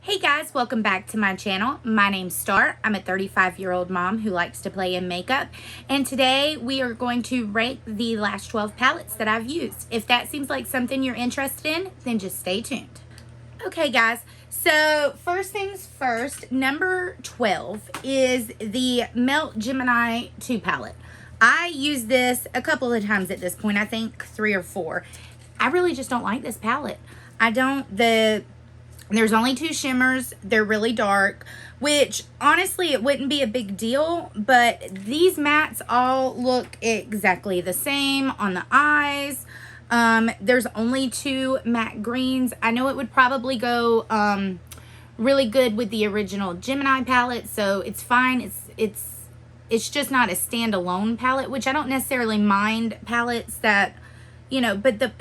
Hey guys, welcome back to my channel. My name's Star. I'm a 35-year-old mom who likes to play in makeup. And today we are going to rank the last 12 palettes that I've used. If that seems like something you're interested in, then just stay tuned. Okay guys, so first things first, number 12 is the Melt Gemini 2 palette. I used this a couple of times at this point, I think 3 or 4. I really just don't like this palette. There's only 2 shimmers. They're really dark, which honestly it wouldn't be a big deal, but these mattes all look exactly the same on the eyes. There's only 2 matte greens. I know it would probably go really good with the original Gemini palette, so it's fine. It's just not a standalone palette, which I don't necessarily mind palettes that, you know, but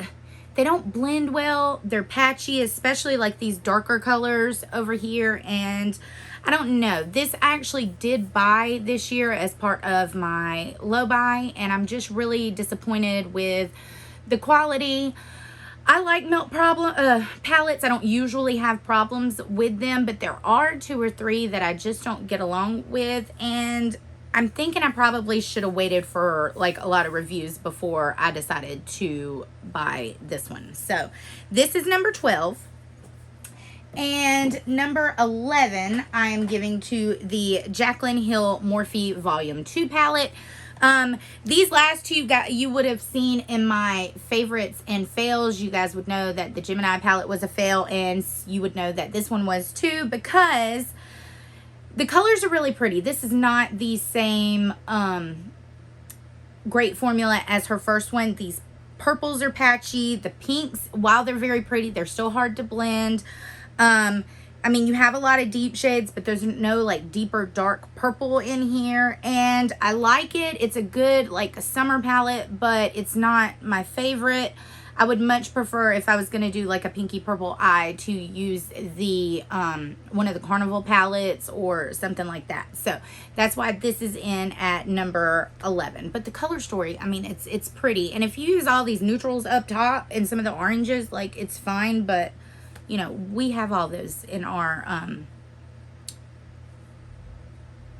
they don't blend well. They're patchy, especially like these darker colors over here. And I don't know. This I actually did buy this year as part of my low buy. And I'm just really disappointed with the quality. I like melt palettes. I don't usually have problems with them. But there are 2 or 3 that I just don't get along with. And I'm thinking I probably should have waited for like a lot of reviews before I decided to buy this one. So this is number 12. And number 11, I am giving to the Jaclyn Hill Morphe Volume 2 palette. These last 2 you would have seen in my favorites and fails. You guys would know that the Gemini palette was a fail, and you would know that this one was too, because the colors are really pretty. This is not the same great formula as her first one. These purples are patchy. The pinks, while they're very pretty, they're still hard to blend. I mean, you have a lot of deep shades, but there's no like deeper dark purple in here. And I like it. It's a good like a summer palette, but it's not my favorite. I would much prefer, if I was going to do like a pinky purple eye, to use the one of the Carnival palettes or something like that. So that's why this is in at number 11. But the color story, I mean, it's pretty. And if you use all these neutrals up top and some of the oranges, like, it's fine. But, you know, we have all those in our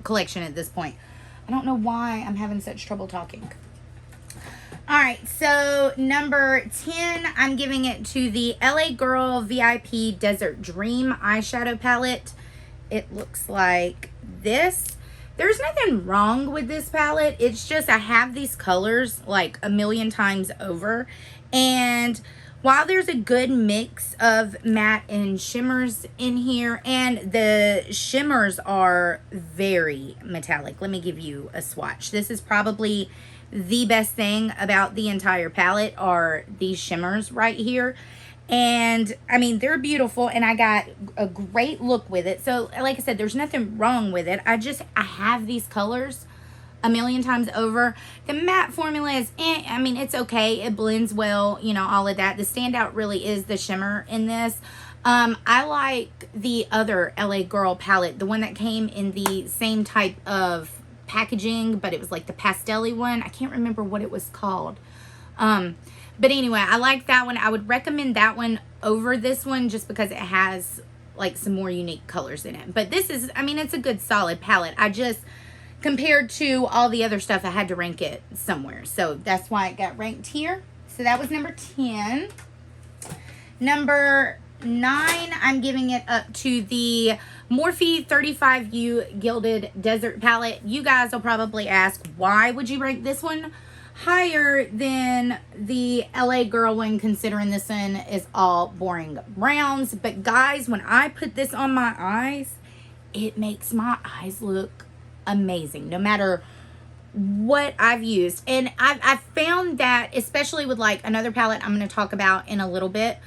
collection at this point. I don't know why I'm having such trouble talking. Alright, so number 10, I'm giving it to the LA Girl VIP Desert Dream eyeshadow palette. It looks like this. There's nothing wrong with this palette. It's just I have these colors like a million times over. And while there's a good mix of matte and shimmers in here, and the shimmers are very metallic. Let me give you a swatch. This is probably the best thing about the entire palette are these shimmers right here. And I mean, they're beautiful, and I got a great look with it. So like I said, there's nothing wrong with it. I have these colors a million times over. The matte formula is, I mean, it's okay. It blends well, you know, all of that. The standout really is the shimmer in this. I like the other LA Girl palette, the one that came in the same type of packaging, but it was like the pastel-y one. I can't remember what it was called. But anyway, I like that one. I would recommend that one over this one just because it has like some more unique colors in it. But this is, I mean, it's a good solid palette. I just, compared to all the other stuff, I had to rank it somewhere. So that's why it got ranked here. So that was number 10. Number 9, I'm giving it up to the Morphe 35U Gilded Desert Palette. You guys will probably ask, why would you rank this one higher than the LA Girl one, considering this one is all boring browns? But guys, when I put this on my eyes, it makes my eyes look amazing, no matter what I've used. And I've found that, especially with like another palette I'm going to talk about in a little bit,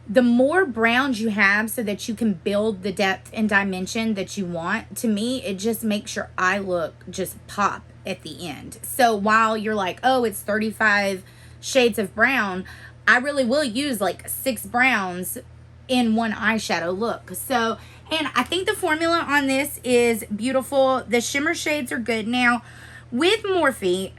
the more browns you have so that you can build the depth and dimension that you want, to me, it just makes your eye look just pop at the end. So while you're like, oh, it's 35 shades of brown, I really will use like 6 browns in one eyeshadow look. So, and I think the formula on this is beautiful. The shimmer shades are good. Now, with Morphe,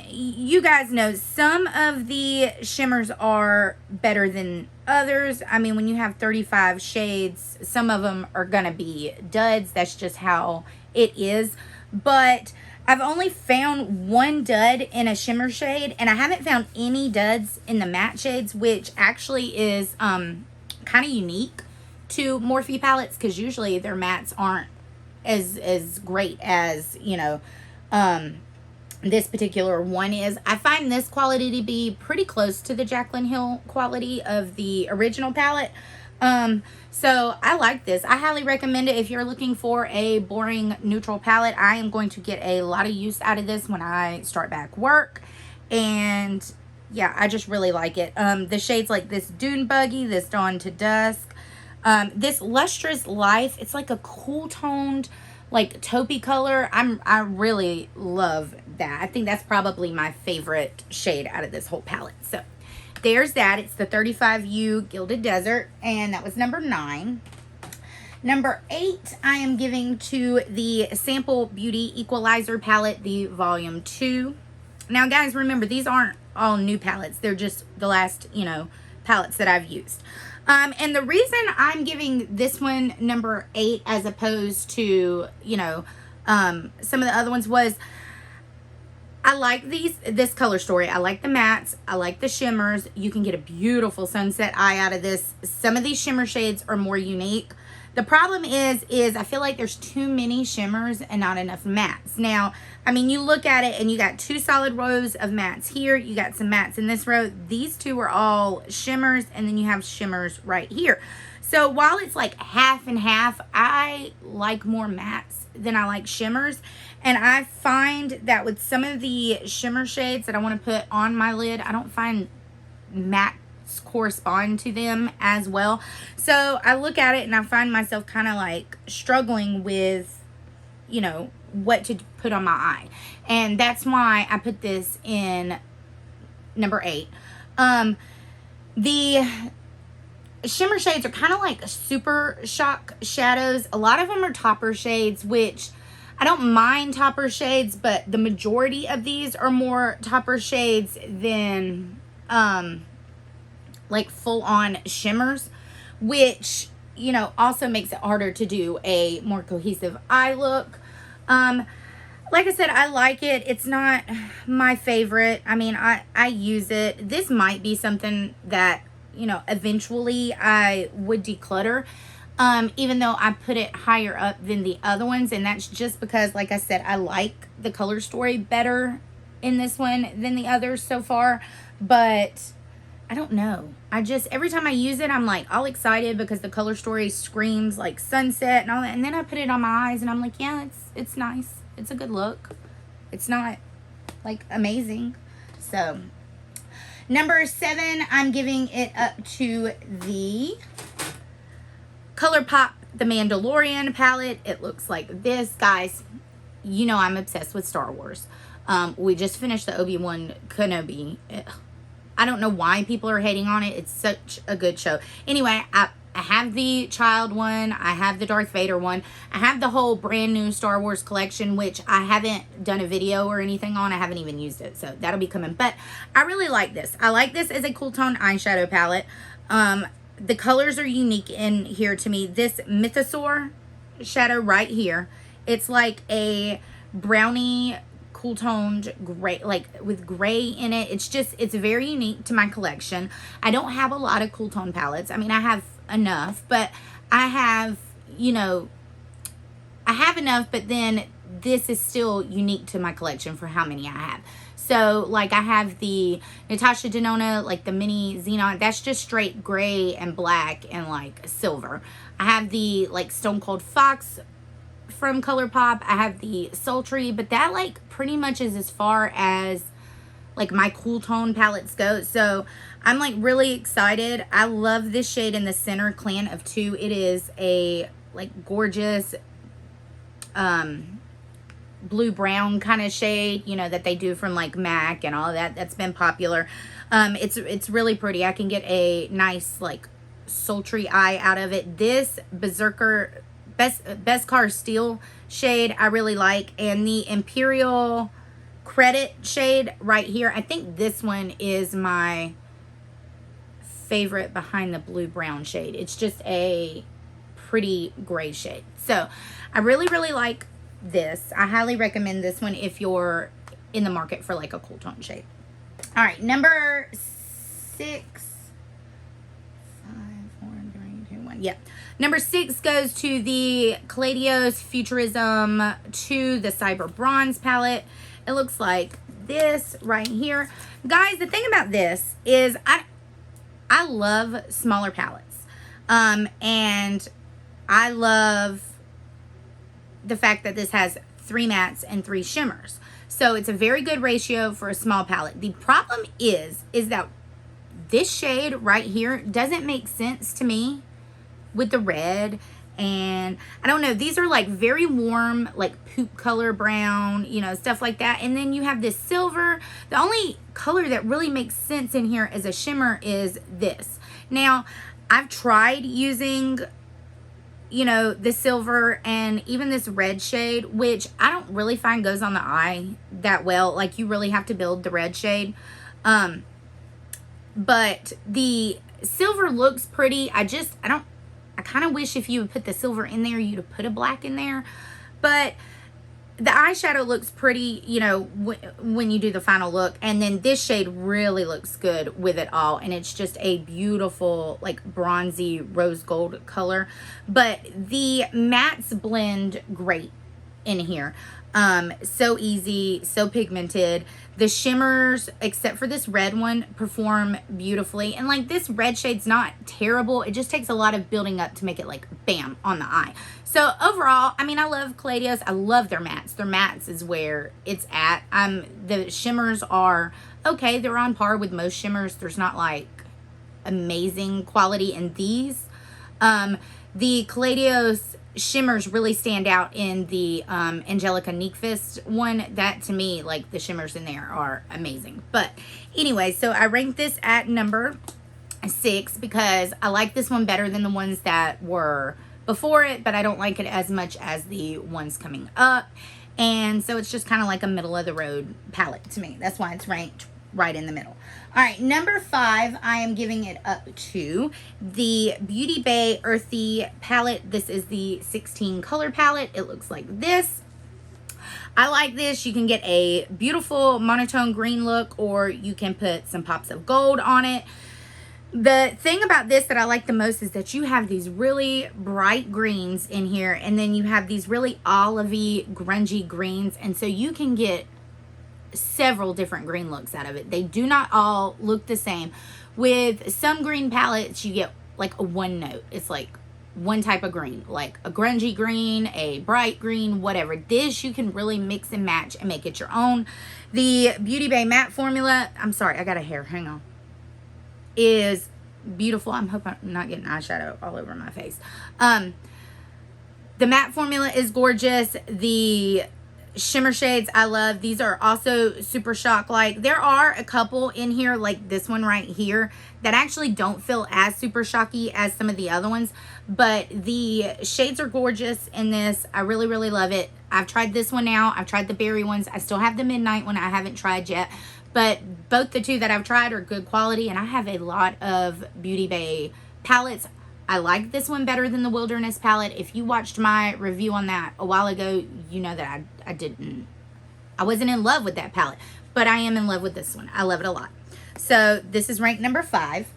you guys know some of the shimmers are better than others. I mean, when you have 35 shades, some of them are gonna be duds. That's just how it is. But I've only found one dud in a shimmer shade, and I haven't found any duds in the matte shades, which actually is kind of unique to Morphe palettes, because usually their mattes aren't as great as, you know, this particular one is. I find this quality to be pretty close to the Jaclyn Hill quality of the original palette. So I like this. I highly recommend it if you're looking for a boring neutral palette. I am going to get a lot of use out of this when I start back work. And yeah, I just really like it. The shades like this Dune Buggy, this Dawn to Dusk, this Lustrous Life. It's like a cool toned, like taupey color. I really love that. I think that's probably my favorite shade out of this whole palette. So there's that. It's the 35U Gilded Desert, and that was number 9. Number 8, I am giving to the Sample Beauty Equalizer palette, the volume 2. Now guys, remember, these aren't all new palettes. They're just the last, you know, palettes that I've used. And the reason I'm giving this one number 8 as opposed to, you know, some of the other ones was, I like this color story. I like the mattes. I like the shimmers. You can get a beautiful sunset eye out of this. Some of these shimmer shades are more unique. The problem is I feel like there's too many shimmers and not enough mattes. Now, I mean, you look at it and you got 2 solid rows of mattes here. You got some mattes in this row. These 2 are all shimmers, and then you have shimmers right here. So while it's like half and half, I like more mattes than I like shimmers. And I find that with some of the shimmer shades that I want to put on my lid, I don't find mattes correspond to them as well. So I look at it and I find myself kind of like struggling with, you know, what to put on my eye. And that's why I put this in number 8. The shimmer shades are kind of like super shock shadows. A lot of them are topper shades, which I don't mind topper shades, but the majority of these are more topper shades than like full on shimmers, which, you know, also makes it harder to do a more cohesive eye look. Like I said, I like it. It's not my favorite. I mean, I use it. This might be something that, you know, eventually I would declutter. Even though I put it higher up than the other ones, and that's just because, like I said, I like the color story better in this one than the others so far. But I don't know. I just, every time I use it, I'm like all excited because the color story screams like sunset and all that. And then I put it on my eyes and I'm like, yeah, it's nice. It's a good look. It's not like amazing. So number 7, I'm giving it up to the Colourpop The Mandalorian palette. It looks like this. Guys, you know I'm obsessed with Star Wars. We just finished the Obi-Wan Kenobi. I don't know why people are hating on it. It's such a good show. Anyway, I have the child one. I have the Darth Vader one. I have the whole brand new Star Wars collection, which I haven't done a video or anything on. I haven't even used it, so that'll be coming. But I really like this. I like this as a cool tone eyeshadow palette. The colors are unique in here to me. This Mythosaur shadow right here, it's like a brownie cool toned gray, like with gray in it. It's just, it's very unique to my collection. I don't have a lot of cool tone palettes. I mean, I have enough, but I have, you know, I have enough, but then this is still unique to my collection for how many I have. So, like, I have the Natasha Denona, like the mini Xenon. That's just straight gray and black and, like, silver. I have the, like, Stone Cold Fox from Colourpop. I have the Sultry, but that, like, pretty much is as far as, like, my cool tone palettes go. So, I'm, like, really excited. I love this shade in the center, Clan of 2. It is a, like, gorgeous, blue-brown kind of shade, you know, that they do from like MAC and all that. That's been popular. It's really pretty. I can get a nice like sultry eye out of it. This Berserker Beskar Steel shade I really like, and the Imperial credit shade right here. I think this one is my favorite behind the blue brown shade. It's just a pretty gray shade. So I really, really like this. I highly recommend this one if you're in the market for like a cool tone shade. All right, number 6. 5, 4, 3, 2, 1. Yeah. Number 6 goes to the Calladios Futurism to the Cyber Bronze palette. It looks like this right here. Guys, the thing about this is I love smaller palettes. And I love the fact that this has 3 mattes and 3 shimmers. So it's a very good ratio for a small palette. The problem is that this shade right here doesn't make sense to me with the red. And I don't know, these are like very warm, like poop color brown, you know, stuff like that. And then you have this silver. The only color that really makes sense in here as a shimmer is this. Now, I've tried using, you know, the silver and even this red shade, which I don't really find goes on the eye that well. Like, you really have to build the red shade. But the silver looks pretty. I kind of wish if you would put the silver in there, you'd have put a black in there. But the eyeshadow looks pretty, you know, when you do the final look. And then this shade really looks good with it all. And it's just a beautiful, like, bronzy rose gold color. But the mattes blend great in here. So easy, so pigmented. The shimmers, except for this red one, perform beautifully. And like, this red shade's not terrible. It just takes a lot of building up to make it like bam on the eye. So overall, I mean, I love Calladios. I love their mattes. Their mattes is where it's at. The shimmers are okay. They're on par with most shimmers. There's not like amazing quality in these. The Calladios shimmers really stand out in the Angelica Nyqvist one. That, to me, like, the shimmers in there are amazing. But anyway, so I ranked this at number 6 because I like this one better than the ones that were before it, but I don't like it as much as the ones coming up. And so it's just kind of like a middle of the road palette to me. That's why it's ranked right in the middle. All right, number 5, I am giving it up to the Beauty Bay Earthy palette. This is the 16 color palette. It looks like this. I like this. You can get a beautiful monotone green look, or you can put some pops of gold on it. The thing about this that I like the most is that you have these really bright greens in here, and then you have these really olivey, grungy greens, and so you can get several different green looks out of it. They do not all look the same. With some green palettes, you get like a one note. It's like one type of green, like a grungy green, a bright green, whatever. This you can really mix and match and make it your own. The Beauty Bay matte formula, I'm sorry, I got a hair, hang on, is beautiful. I'm hoping I'm not getting eyeshadow all over my face. The matte formula is gorgeous. The shimmer shades I love. These are also super shock like. There are a couple in here, like this one right here, that actually don't feel as super shocky as some of the other ones, but the shades are gorgeous in this. I really, really love it. I've tried this one now. I've tried the berry ones. I still have the midnight one I haven't tried yet, but both the two that I've tried are good quality, and I have a lot of Beauty Bay palettes. I like this one better than the Wilderness palette. If you watched my review on that a while ago, you know that I wasn't in love with that palette, but I am in love with this one. I love it a lot. So this is ranked number 5.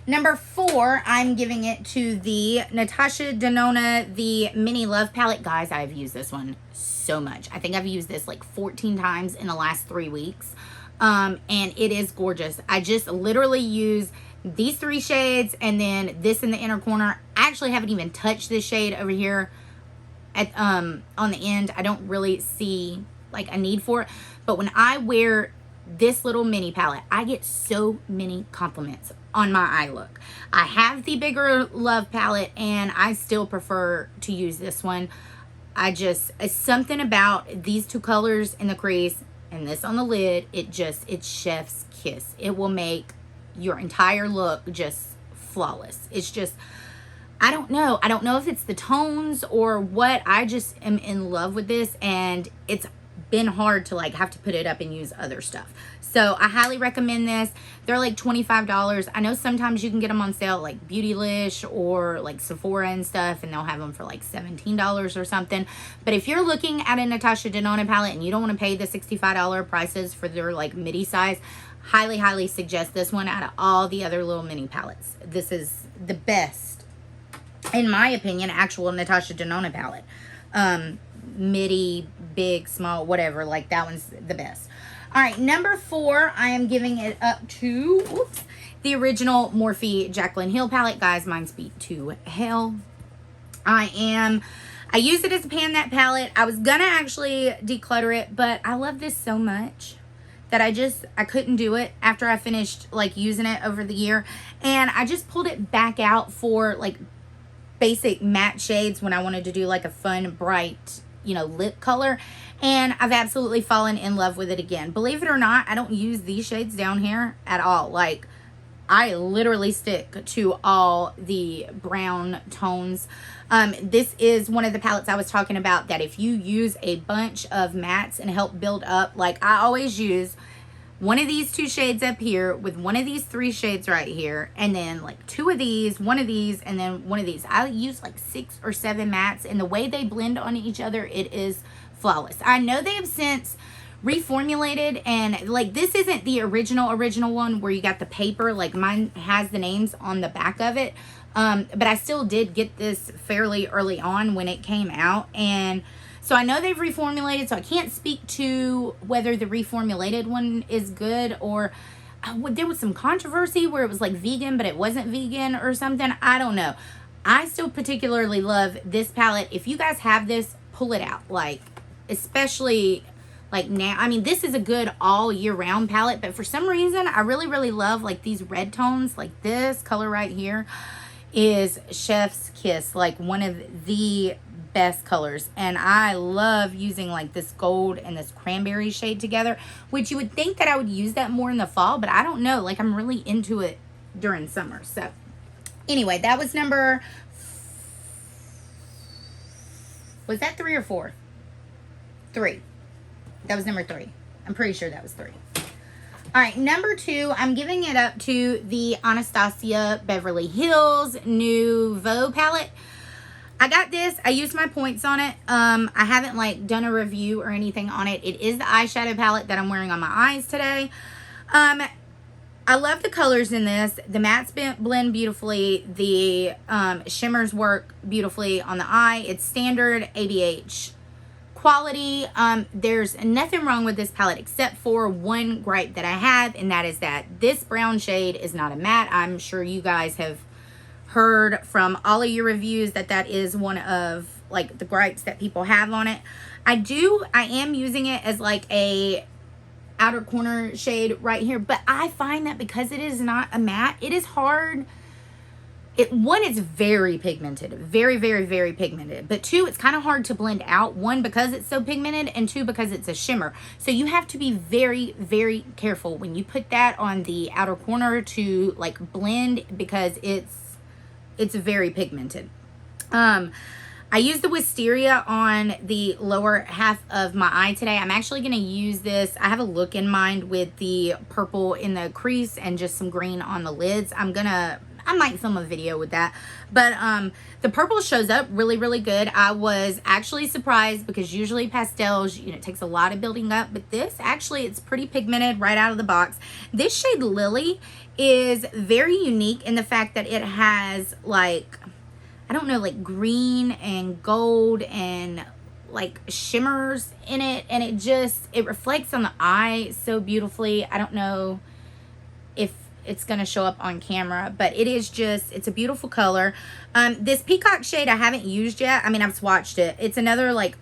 Number 4, I'm giving it to the Natasha Denona, the Mini Love palette. Guys, I've used this one so much. I think I've used this like 14 times in the last 3 weeks. And it is gorgeous. I just literally use these 3 shades and then this in the inner corner. I actually haven't even touched this shade over here at on the end. I don't really see like a need for it, but when I wear this little mini palette, I get so many compliments on my eye look. I have the bigger Love palette and I still prefer to use this one. It's something about these 2 colors in the crease and this on the lid. It's chef's kiss. It will make your entire look just flawless. It's just, I don't know if it's the tones or what. I just am in love with this, and it's been hard to like have to put it up and use other stuff. So I highly recommend this. They're like $25. I know sometimes you can get them on sale like Beautylish or like Sephora and stuff, and they'll have them for like $17 or something. But if you're looking at a Natasha Denona palette and you don't want to pay the $65 prices for their like midi size, highly, highly suggest this one out of all the other little mini palettes. This is the best, in my opinion, actual Natasha Denona palette. Midi, big, small, whatever, like that one's the best. All right, number 4, I am giving it up to the original Morphe Jaclyn Hill palette. Guys, mine's beat to hell. I use it as a pan that palette. I was gonna actually declutter it, but I love this so much that I couldn't do it after I finished like using it over the year. And I just pulled it back out for like basic matte shades when I wanted to do like a fun, bright, you know, lip color. And I've absolutely fallen in love with it again. Believe it or not, I don't use these shades down here at all. Like, I literally stick to all the brown tones. This is one of the palettes I was talking about that if you use a bunch of mattes and help build up, like I always use one of these 2 shades up here with one of these 3 shades right here, and then like 2 of these, 1 of these, and then 1 of these. I use like 6 or 7 mattes, and the way they blend on each other, it is flawless. I know they have since reformulated, and like this isn't the original one where you got the paper, like mine has the names on the back of it, but I still did get this fairly early on when it came out. And so I know they've reformulated, so I can't speak to whether the reformulated one is good, or there was some controversy where it was like vegan but it wasn't vegan or something. I don't know. I still particularly love this palette. If you guys have this, pull it out, like especially like now. I mean, this is a good all year round palette, but for some reason I really love like these red tones. Like this color right here is Chef's Kiss, like one of the best colors. And I love using like this gold and this cranberry shade together, which you would think that I would use that more in the fall, but I don't know, like I'm really into it during summer. So anyway, that was number, was that 3 or 4? 3. That was number 3. I'm pretty sure that was 3. All right, number 2, I'm giving it up to the Anastasia Beverly Hills Nouveau palette. I got this. I used my points on it. I haven't like done a review or anything on it. It is the eyeshadow palette that I'm wearing on my eyes today. I love the colors in this. The mattes blend beautifully. The shimmers work beautifully on the eye. It's standard ABH quality. There's nothing wrong with this palette except for one gripe that I have, and that is that this brown shade is not a matte. I'm sure you guys have heard from all of your reviews that that is one of like the gripes that people have on it. I am using it as like a outer corner shade right here, but I find that because it is not a matte, it is hard. One, it's very pigmented, very pigmented, but 2, it's kind of hard to blend out. 1, because it's so pigmented, and 2, because it's a shimmer. So you have to be very careful when you put that on the outer corner to like blend, because it's very pigmented. I used the wisteria on the lower half of my eye today. I'm actually going to use this. I have a look in mind with the purple in the crease and just some green on the lids. I might film a video with that. But the purple shows up really good. I was actually surprised because usually pastels, you know, it takes a lot of building up. But this, actually, it's pretty pigmented right out of the box. This shade Lily is very unique in the fact that it has like, I don't know, like green and gold and like shimmers in it. And it reflects on the eye so beautifully. I don't know if it's going to show up on camera, but it's a beautiful color. This peacock shade I haven't used yet. I mean, I've swatched it. It's another like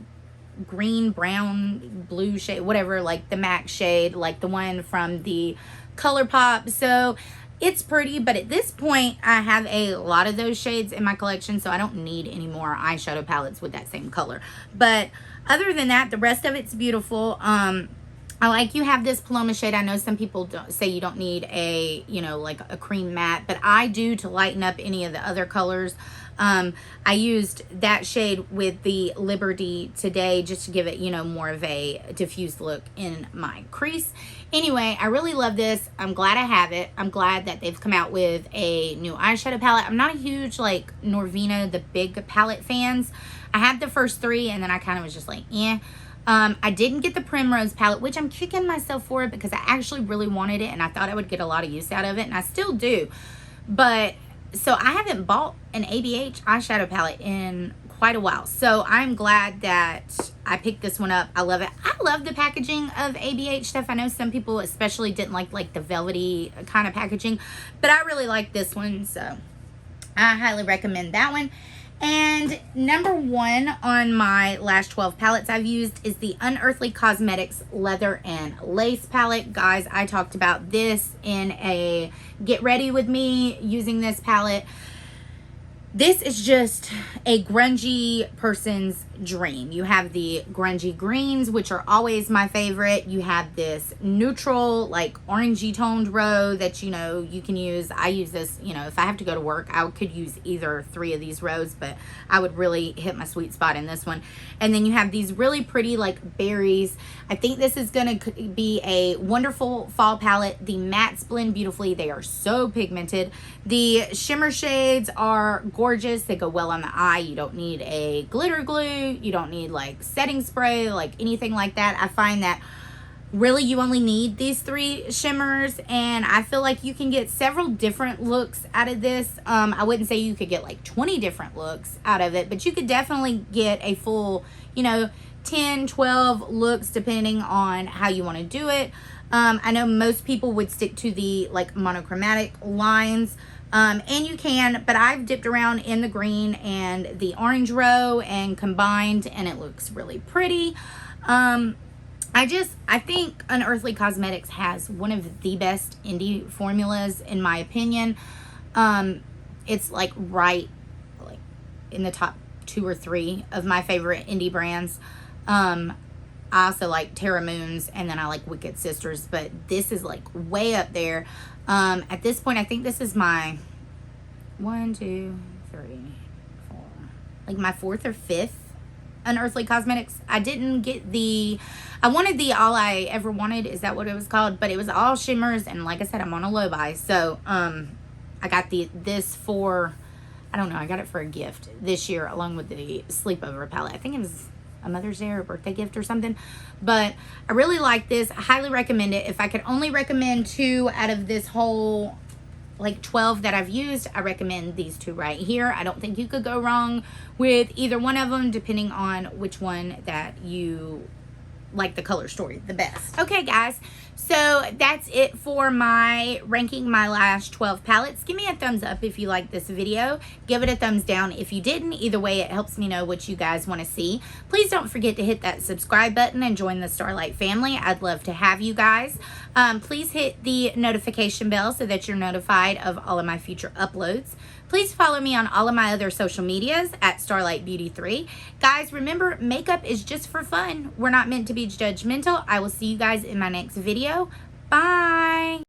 green, brown, blue shade, whatever, like the MAC shade, like the one from the Colourpop. So it's pretty, but at this point I have a lot of those shades in my collection, so I don't need any more eyeshadow palettes with that same color. But other than that, the rest of it's beautiful. I like you have this Paloma shade. I know some people say you don't need a, you know, like a cream matte, but I do to lighten up any of the other colors. I used that shade with the Liberty today just to give it, you know, more of a diffused look in my crease. Anyway, I really love this. I'm glad I have it. I'm glad that they've come out with a new eyeshadow palette. I'm not a huge, like, Norvina, the big palette fans. I had the first three, and then I kind of was just like, eh. I didn't get the Primrose palette, which I'm kicking myself for it because I actually really wanted it, and I thought I would get a lot of use out of it, and I still do. But so I haven't bought an ABH eyeshadow palette in quite a while. So I'm glad that I picked this one up. I love it. I love the packaging of ABH stuff. I know some people especially didn't like the velvety kind of packaging, but I really like this one. So I highly recommend that one. And number one on my last 12 palettes I've used is the Unearthly Cosmetics Leather and Lace palette. Guys, I talked about this in a Get Ready With Me using this palette. This is just a grungy person's dream. You have the grungy greens, which are always my favorite. You have this neutral, like orangey toned row that, you know, you can use. I use this, you know, if I have to go to work, I could use either three of these rows, but I would really hit my sweet spot in this one. And then you have these really pretty, like, berries. I think this is going to be a wonderful fall palette. The mattes blend beautifully. They are so pigmented. The shimmer shades are gorgeous. They go well on the eye. You don't need a glitter glue. You don't need like setting spray, like anything like that. I find that really you only need these three shimmers, and I feel like you can get several different looks out of this. I wouldn't say you could get like 20 different looks out of it, but you could definitely get a full, you know, 10, 12 looks depending on how you want to do it. I know most people would stick to the like monochromatic lines. And you can, but I've dipped around in the green and the orange row and combined, and it looks really pretty. I think Unearthly Cosmetics has one of the best indie formulas in my opinion. It's like right like in the top 2 or 3 of my favorite indie brands. I also like Terra Moons, and then I like Wicked Sisters, but this is like way up there. At this point, I think this is my 1, 2, 3, 4, like my 4th or 5th Unearthly Cosmetics. I didn't get I wanted the All I Ever Wanted, is that what it was called? But it was all shimmers, and like I said, I'm on a low buy. So, I got this for, I don't know, I got it for a gift this year along with the Sleepover palette. I think it was a Mother's Day or a birthday gift or something. But I really like this. I highly recommend it. If I could only recommend 2 out of this whole like 12 that I've used, I recommend these 2 right here. I don't think you could go wrong with either one of them, depending on which one that you like the color story the best. Okay guys, so that's it for my ranking my last 12 palettes. Give me a thumbs up if you like this video. Give it a thumbs down if you didn't. Either way, it helps me know what you guys want to see. Please don't forget to hit that subscribe button and join the Starlight family. I'd love to have you guys. Please hit the notification bell so that you're notified of all of my future uploads. Please follow me on all of my other social medias at Starlight Beauty 3. Guys, remember, makeup is just for fun. We're not meant to be judgmental. I will see you guys in my next video. Bye.